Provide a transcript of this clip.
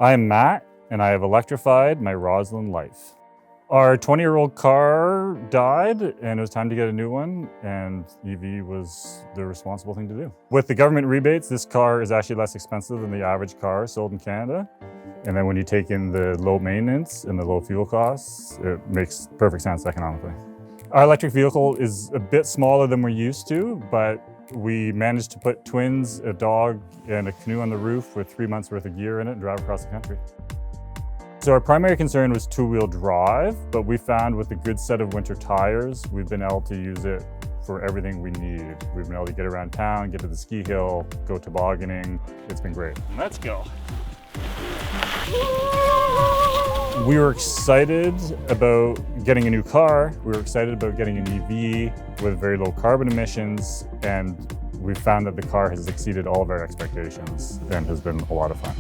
I'm Matt, and I have electrified my Rossland life. Our 20-year-old car died, and it was time to get a new one, and EV was the responsible thing to do. With the government rebates, this car is actually less expensive than the average car sold in Canada. And then when you take in the low maintenance and the low fuel costs, it makes perfect sense economically. Our electric vehicle is a bit smaller than we're used to, but we managed to put twins, a dog, and a canoe on the roof with 3 months worth of gear in it and drive across the country. So our primary concern was two-wheel drive, but we found with a good set of winter tires, we've been able to use it for everything we need. We've been able to get around town, get to the ski hill, go tobogganing. It's been great. Let's go. We were excited about getting a new car. We were excited about getting an EV with very low carbon emissions, and we found that the car has exceeded all of our expectations and has been a lot of fun.